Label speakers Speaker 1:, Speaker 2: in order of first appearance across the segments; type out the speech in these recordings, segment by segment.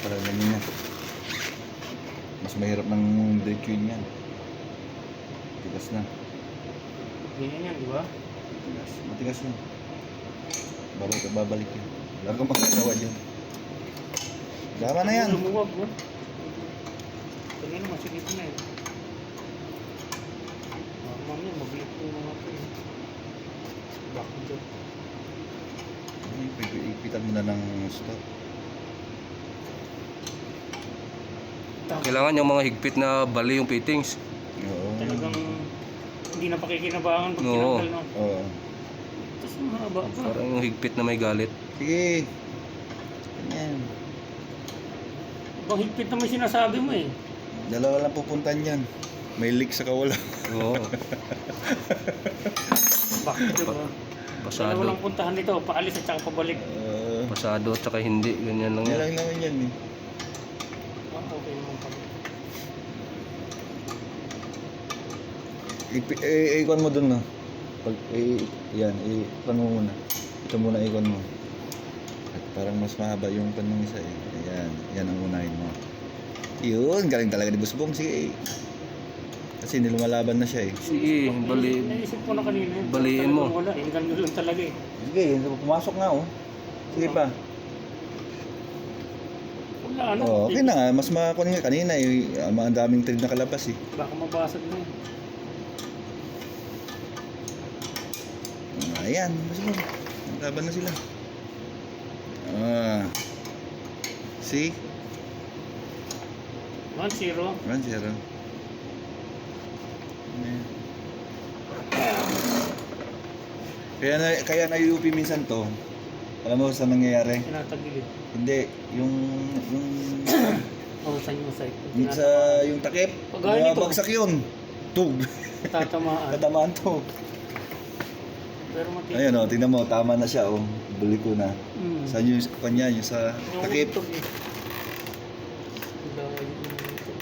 Speaker 1: Para ganyan yan. Mas mahirap ng diretsuin yan. Matigas na.
Speaker 2: Ganyan yan, di ba?
Speaker 1: Matigas na. Babalik yan. Wala kang magkagawa dyan. Tama na yan.
Speaker 2: Lumuwag mo. Kaya naman, sige na eh. Mamaya, mabilit po mga ito eh. Bakit dyan?
Speaker 1: Ipitan mo na ng stop.
Speaker 3: Kailangan yung mga higpit na bali yung fittings.
Speaker 1: Oo.
Speaker 2: Talagang hindi na pakikinabangan pag
Speaker 3: Oo.
Speaker 2: tinanggal, no?
Speaker 1: Oo.
Speaker 2: Tapos mahaba pa.
Speaker 3: Parang yung higpit na may galit.
Speaker 1: Sige. Ganyan.
Speaker 2: Bang higpit naman sinasabi mo eh.
Speaker 1: Dalawa lang pupuntan yan. May leak sa kawala.
Speaker 3: Oo.
Speaker 2: Bakit dyan ba?
Speaker 3: Pasado.
Speaker 2: Walang puntahan nito, paalis at saka pabalik.
Speaker 3: Pasado at saka hindi. Ganyan lang
Speaker 1: Yan
Speaker 3: yan.
Speaker 1: lang naman yan eh.
Speaker 2: Okay naman pala.
Speaker 1: Ikon mo dun, no? Pag, yan, ikon mo muna. Ito muna ikon mo. At parang mas mahaba yung pan ng isa eh. Ayan, yan ang unahin mo. Yun, galing talaga ni Busbong. Sige. Kasi nilumalaban na siya eh.
Speaker 3: Sige, bali.
Speaker 2: Naisip ko na kanina.
Speaker 3: Baliin mo.
Speaker 2: Wala, eh. Ganun lang talaga eh.
Speaker 1: Sige, pumasok nga oh. Sige pa.
Speaker 2: Wala, ano?
Speaker 1: Oh, okay na nga. Mas makakunin nga kanina eh. Ang daming thread na kalabas eh.
Speaker 2: Baka mabasag na eh.
Speaker 1: Ayan, Busbong. Laban na sila. See?
Speaker 2: 1-0.
Speaker 1: 1-0. Kaya na UP minsan to. Alam mo saan nangyayari?
Speaker 2: Tinatagilid.
Speaker 1: Hindi, yung
Speaker 2: O, saan yung site?
Speaker 1: yung takip,
Speaker 2: Pagaya nito.
Speaker 1: bagsak yun. Tug.
Speaker 2: Tatamaan.
Speaker 1: Tatamaan to.
Speaker 2: Pero matigas.
Speaker 1: Ayun oh, tingnan mo, tama na siya oh. Buli ko na. Saan yung kanya, yung sa
Speaker 2: Yung
Speaker 1: takip.
Speaker 2: utog eh. Layo yung utog.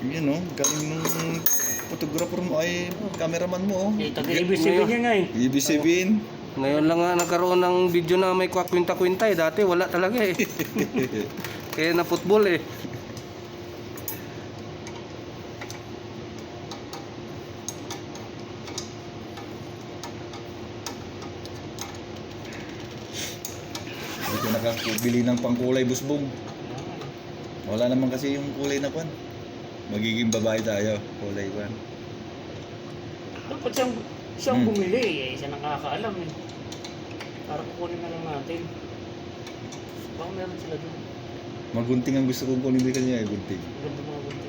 Speaker 1: Yun oh, galing nung photographer mo ay cameraman mo oh.
Speaker 2: Eh, taga-ibig-ibig niya nga eh.
Speaker 1: Ibig sabihin.
Speaker 3: Ngayon lang nga nagkaroon ng video na may kwinta-kwinta eh. Dati wala talaga eh. Kaya na football eh.
Speaker 1: Hindi ko nakakabili ng pangkulay Busbong. Wala naman kasi yung kulay na kwan. Magiging babae tayo, kulay kwan.
Speaker 2: Dapat siyang bumili eh. Siya nakakaalam eh. Para kukunin na lang natin. Baka meron sila doon.
Speaker 1: Magunting ang gusto kong kunin din kanya eh, gunting.
Speaker 2: Ganda mga bunti.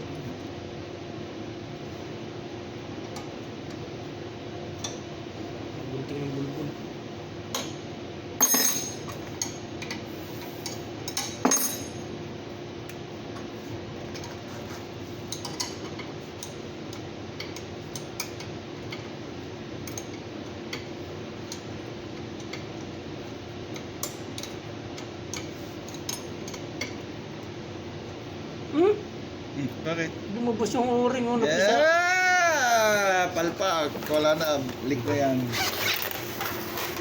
Speaker 2: Bunting ng bulbul.
Speaker 1: Bakit?
Speaker 2: Lumabas yung o-ring oh, napisa.
Speaker 1: Yeah! Palpak! Wala na, leak na yan.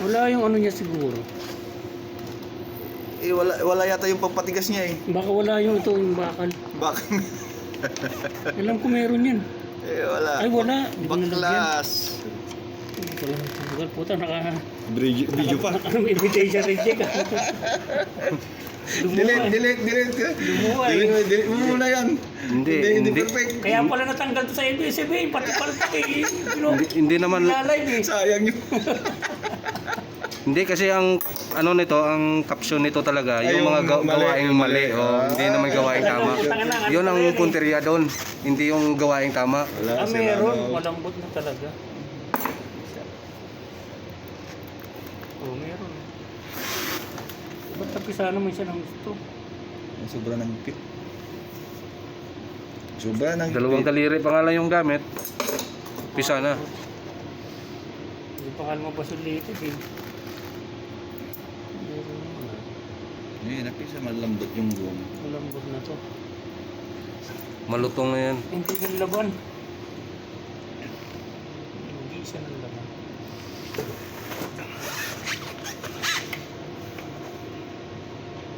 Speaker 2: Wala yung ano niya siguro.
Speaker 1: Eh, wala yata yung pampatigas niya eh.
Speaker 2: Baka wala yung ito, yung bakal.
Speaker 1: Bakit?
Speaker 2: Alam ko meron yan.
Speaker 1: Eh, wala.
Speaker 2: Ay wala, di ko nalagyan.
Speaker 1: Baklas!
Speaker 2: Wala, tagal puta,
Speaker 1: Video pa.
Speaker 2: Anong invitation reject ah.
Speaker 1: Delete.
Speaker 2: Lumuha eh.
Speaker 1: Delete mo muna yan. Hindi perfect.
Speaker 2: Kaya pala natanggal to sa ABS-CBN, pati palpak eh.
Speaker 3: Hindi naman.
Speaker 2: Live eh.
Speaker 1: Sayang yun.
Speaker 3: Hindi kasi ang ano nito, ang caption nito talaga, yung mga gawaing mali. Oh, hindi naman gawaing tama. Yun ang punteriya doon. Hindi yung gawaing tama.
Speaker 2: Ah, meron. Malambot na talaga. Oh, meron. Ba't napisa naman siya ng gusto?
Speaker 1: Sobra ng higpit. Sobra ng higpit.
Speaker 3: Dalawang daliri pa nga lang yung gamit. Pisa na.
Speaker 2: Hindi pa nga mabasulitin eh. Meron naman.
Speaker 1: Eh, napisa malambot yung buong.
Speaker 2: Malambot na to.
Speaker 3: Malutong na yan.
Speaker 2: Hindi ng laban. Hindi siya ng laban.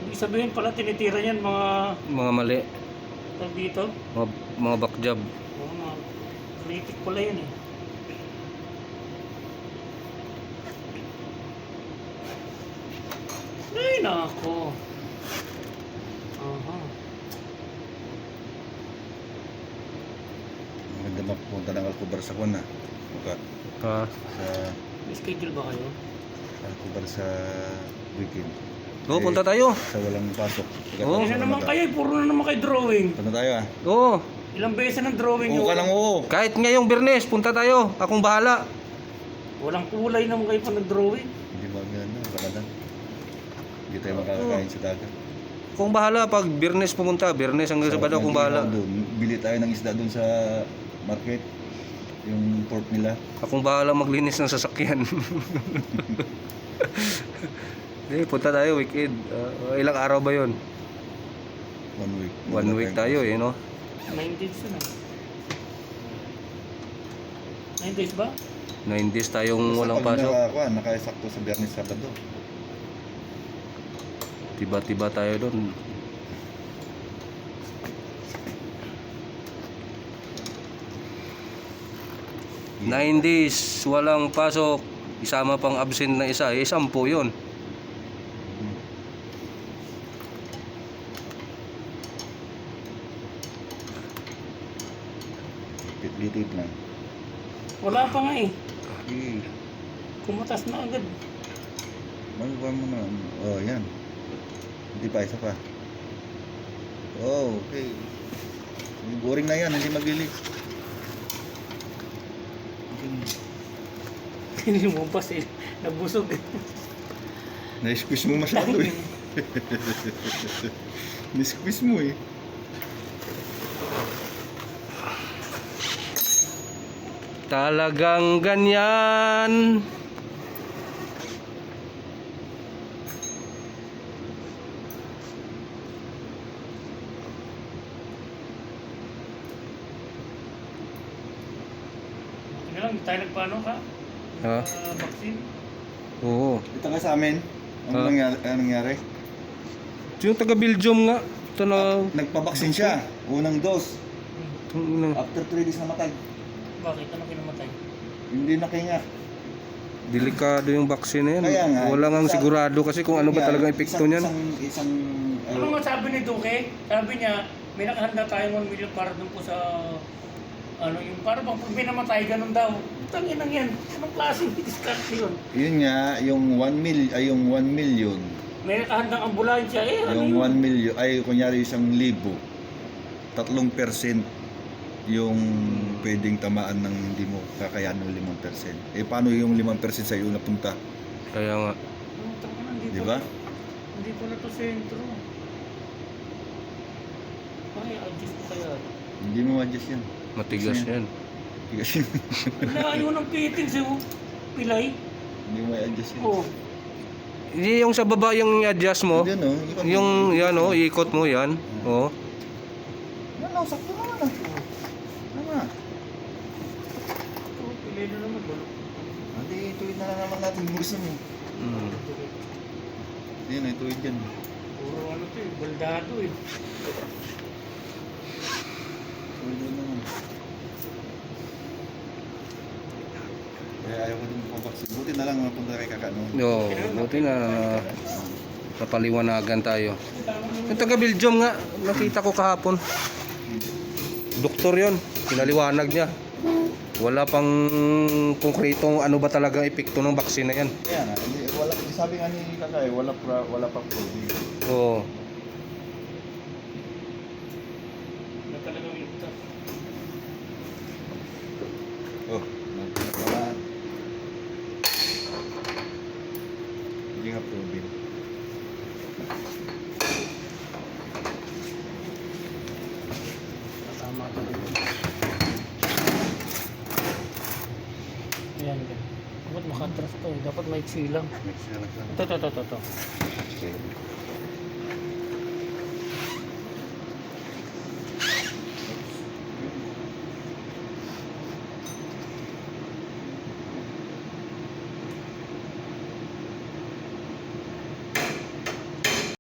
Speaker 2: Ibig sabihin pala tinitira niyan mga
Speaker 3: Mga mali.
Speaker 2: tag dito.
Speaker 3: Mga backjob.
Speaker 2: Oo, mga critic pala yun eh. Ay, nako. Aha.
Speaker 1: Maganda magpunta ng Alcobar sa Kuna. Maka
Speaker 3: Ha?
Speaker 1: sa
Speaker 2: May schedule ba kayo?
Speaker 1: Alcobar sa weekend.
Speaker 3: Oo, punta tayo.
Speaker 1: Sa walang pasok.
Speaker 3: Oo.
Speaker 2: Ano naman kayo? Puro na naman kayo drawing.
Speaker 1: Punta tayo ah.
Speaker 3: Oo.
Speaker 2: Ilang beses ng drawing
Speaker 1: Oo
Speaker 2: yun?
Speaker 1: ka lang oo.
Speaker 3: Kahit ngayong Biyernes, punta tayo. Akong bahala.
Speaker 2: Walang kulay naman kayo pa nag-drawing.
Speaker 1: Hindi ba ganda? Baganda. Hindi tayo makakakain sa dagat.
Speaker 3: Akong bahala pag Biyernes pumunta. Biyernes hanggang Sabado akong bahala.
Speaker 1: Doon. Bili tayo ng isda doon sa market. Yung port nila.
Speaker 3: Akong bahala maglinis ng sasakyan. Hindi, punta tayo weekend. Ilang araw ba yun?
Speaker 1: 1 week.
Speaker 3: 1 week tayo eh, no?
Speaker 2: 9 days na. 9 days ba?
Speaker 3: 9 days tayong walang pasok.
Speaker 1: Nakasakto sa Biyernes, Sabado.
Speaker 3: Tiba-tiba tayo doon. Nine days, walang pasok. Isama pang absent na isa. 10 yun.
Speaker 1: Litit lang.
Speaker 2: Wala pa nga eh.
Speaker 1: Okay.
Speaker 2: Kumatas na agad.
Speaker 1: Magawa mo na. Oh, yan. Hindi pa, isa pa. Oh, okay. Boring na yan, hindi maglilis.
Speaker 2: Hindi mo pa eh. Nabusog.
Speaker 1: Na-squeeze mo masyado eh. Na-squeeze mo eh.
Speaker 3: Talagang ganyan.
Speaker 2: Hindi lang, tayo nagpaano ka?
Speaker 3: Ha?
Speaker 2: Vaccine?
Speaker 3: Oo.
Speaker 1: Ito ka sa amin.
Speaker 3: Ha?
Speaker 1: Anong nangyari?
Speaker 3: Yung taga Belgium nga. Ito na.
Speaker 1: Nagpabaksin siya. Unang dose.
Speaker 2: Hmm.
Speaker 1: After 3 days namatay.
Speaker 2: Bakit? Ano kinamatay?
Speaker 1: Hindi nakinga.
Speaker 3: Delikado yung vaccine na yan.
Speaker 1: Kaya nga,
Speaker 3: Wala ngang
Speaker 1: isa-
Speaker 3: sigurado kasi kung ano ba talagang epekto niyan.
Speaker 1: Isang
Speaker 2: Ano nga sabi ni Duque? Sabi niya, may nakahanda tayong 1 million para dun po sa ano yung para bang pag may namatay ganun daw. Tangin lang yan. Anong klaseng discount yun?
Speaker 1: yun nga, yung 1 million,
Speaker 2: May nakahandang ambulansya eh. Ano
Speaker 1: yung
Speaker 2: yun?
Speaker 1: 1 million, ay kunyari 1,000, 3% yung pwedeng tamaan ng hindi mo kakayanan ng 5%. Eh paano yung 5% sa iyo napunta?
Speaker 3: Kaya nga.
Speaker 2: Oh, tangina, hindi
Speaker 1: Di
Speaker 2: pa-
Speaker 1: ba?
Speaker 2: Hindi pala to sentro. Ay, adjust ko kaya.
Speaker 1: Hindi mo adjust yan.
Speaker 3: Matigas yan.
Speaker 1: Tigas yan.
Speaker 2: Layo ng fittings eh. Oh. Pilay.
Speaker 1: Hindi mo adjust yan.
Speaker 2: Oh.
Speaker 3: Hindi yung sa baba yung i-adjust mo.
Speaker 1: Hindi, no?
Speaker 3: Yung yan oh, ikot mo yan. Oh.
Speaker 1: Ano, sakto naman ah. Tama.
Speaker 2: Oh, pilay na naman. Balo.
Speaker 1: Hindi, ituloy na lang naman natin yung gusto mo.
Speaker 3: Mm.
Speaker 1: Hindi na, ituloy dyan.
Speaker 2: Puro ano to eh. Baldado eh.
Speaker 1: Ituloy na naman. Kaya ayaw ko din magpapaksin. Buti na lang mapunta kay Kakano.
Speaker 3: Yo, buti na napaliwanagan tayo. Yung taga Belgium nga, nakita ko kahapon. Doktor yon, pinaliwanag niya. Wala pang konkretong ano ba talaga epekto ng vaccine na yan.
Speaker 1: Kaya nga, wala, sabi nga ni Kakay, wala pa proof.
Speaker 3: Oo.
Speaker 2: Na talagang ligtas.
Speaker 1: Oh, nagpapala. Hindi nga proven.
Speaker 2: Tama to. Ayan. Dapat makatras to eh. Dapat maiksi lang.
Speaker 1: Next na lang.
Speaker 2: Ito.
Speaker 1: Okay.